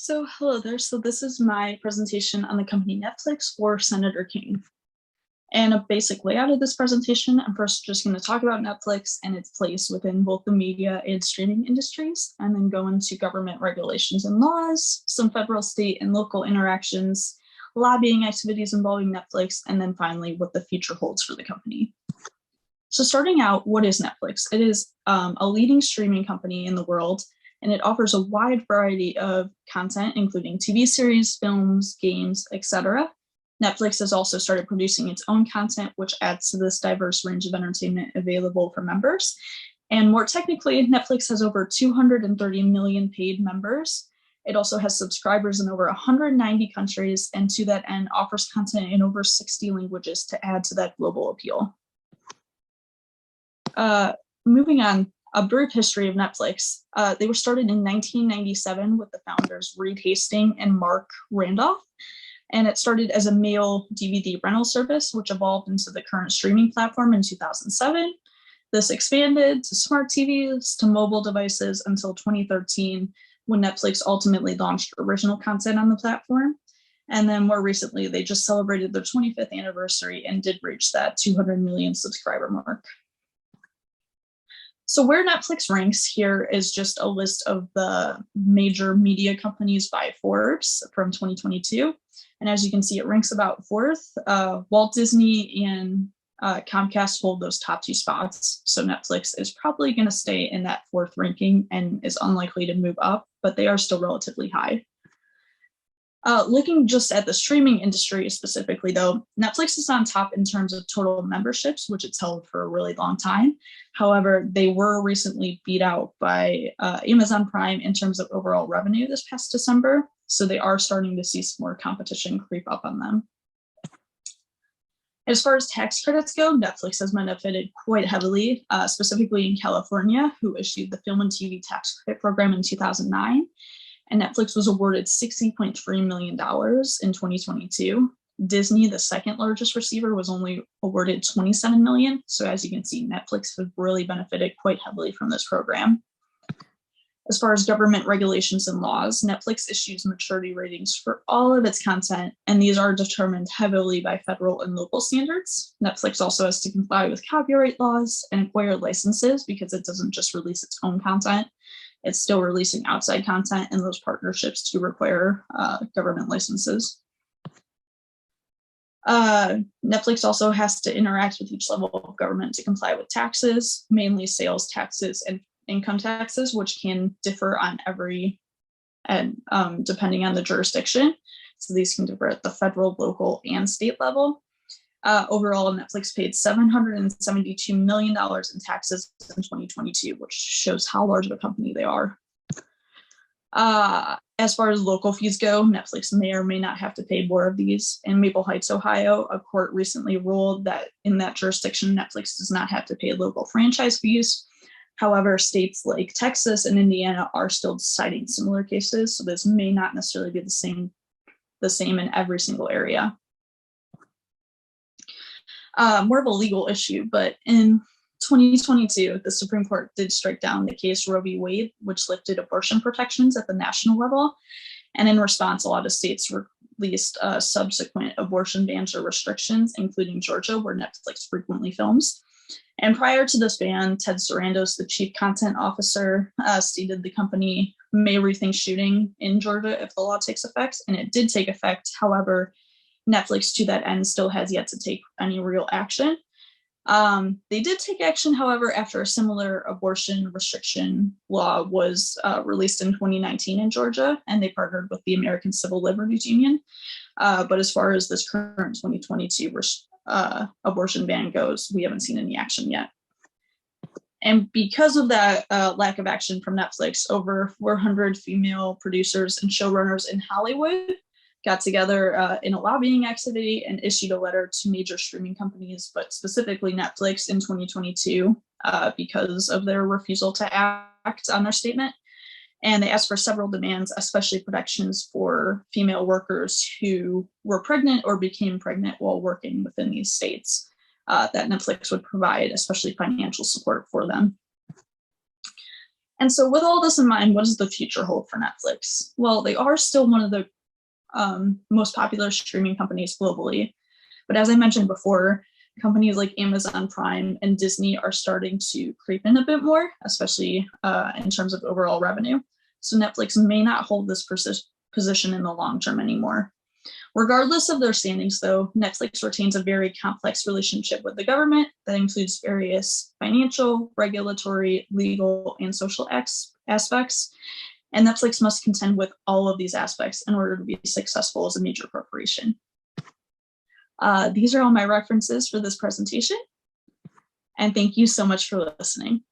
So hello there. So this is my presentation on the company Netflix or Senator King. And a basic layout of this presentation, I'm first just going to talk about Netflix and its place within both the media and streaming industries, and then go into government regulations and laws, some federal, state, and local interactions, lobbying activities involving Netflix, and then finally what the future holds for the company. So starting out, what is Netflix? It is a leading streaming company in the world, and it offers a wide variety of content, including TV series, films, games, etc. Netflix has also started producing its own content, which adds to this diverse range of entertainment available for members. And more technically, Netflix has over 230 million paid members. It also has subscribers in over 190 countries, and to that end, offers content in over 60 languages to add to that global appeal. Moving on, a brief history of Netflix. They were started in 1997 with the founders Reed Hastings and Mark Randolph. And it started as a mail DVD rental service, which evolved into the current streaming platform in 2007. This expanded to smart TVs, to mobile devices until 2013, when Netflix ultimately launched original content on the platform. And then more recently, they just celebrated their 25th anniversary and did reach that 200 million subscriber mark. So where Netflix ranks here is just a list of the major media companies by Forbes from 2022. And as you can see, it ranks about fourth. Walt Disney and Comcast hold those top two spots. So Netflix is probably going to stay in that fourth ranking and is unlikely to move up, but they are still relatively high. Looking just at the streaming industry specifically, though, Netflix is on top in terms of total memberships, which it's held for a really long time. However, they were recently beat out by Amazon Prime in terms of overall revenue this past December. So they are starting to see some more competition creep up on them. As far as tax credits go, Netflix has benefited quite heavily, specifically in California, who issued the Film and TV Tax Credit Program in 2009. And Netflix was awarded $60.3 million in 2022. Disney, the second largest receiver, was only awarded $27 million. So as you can see, Netflix has really benefited quite heavily from this program. As far as government regulations and laws, Netflix issues maturity ratings for all of its content, and these are determined heavily by federal and local standards. Netflix also has to comply with copyright laws and acquire licenses because it doesn't just release its own content. It's still releasing outside content, and those partnerships do require government licenses. Netflix also has to interact with each level of government to comply with taxes, mainly sales taxes and income taxes, which can differ on depending on the jurisdiction. So these can differ at the federal, local, and state level. Overall, Netflix paid $772 million in taxes in 2022, which shows how large of a company they are. As far as local fees go, Netflix may or may not have to pay more of these. In Maple Heights, Ohio, a court recently ruled that in that jurisdiction, Netflix does not have to pay local franchise fees. However, states like Texas and Indiana are still deciding similar cases, so this may not necessarily be the same in every single area. More of a legal issue, but in 2022, the Supreme Court did strike down the case Roe v. Wade, which lifted abortion protections at the national level. And in response, a lot of states released subsequent abortion bans or restrictions, including Georgia, where Netflix frequently films. And prior to this ban, Ted Sarandos, the chief content officer, stated the company may rethink shooting in Georgia if the law takes effect, and it did take effect. However, Netflix, to that end, still has yet to take any real action. They did take action, however, after a similar abortion restriction law was released in 2019 in Georgia, and they partnered with the American Civil Liberties Union. But as far as this current 2022 abortion ban goes, we haven't seen any action yet. And because of that lack of action from Netflix, over 400 female producers and showrunners in Hollywood got together in a lobbying activity and issued a letter to major streaming companies, but specifically Netflix in 2022 because of their refusal to act on their statement. And they asked for several demands, especially protections for female workers who were pregnant or became pregnant while working within these states, that Netflix would provide, especially financial support for them. And so with all this in mind, what does the future hold for Netflix? Well, they are still one of the most popular streaming companies globally. But as I mentioned before, companies like Amazon Prime and Disney are starting to creep in a bit more, especially in terms of overall revenue. So Netflix may not hold this position in the long term anymore. Regardless of their standings, though, Netflix retains a very complex relationship with the government that includes various financial, regulatory, legal, and social aspects. And Netflix must contend with all of these aspects in order to be successful as a major corporation. These are all my references for this presentation. And thank you so much for listening.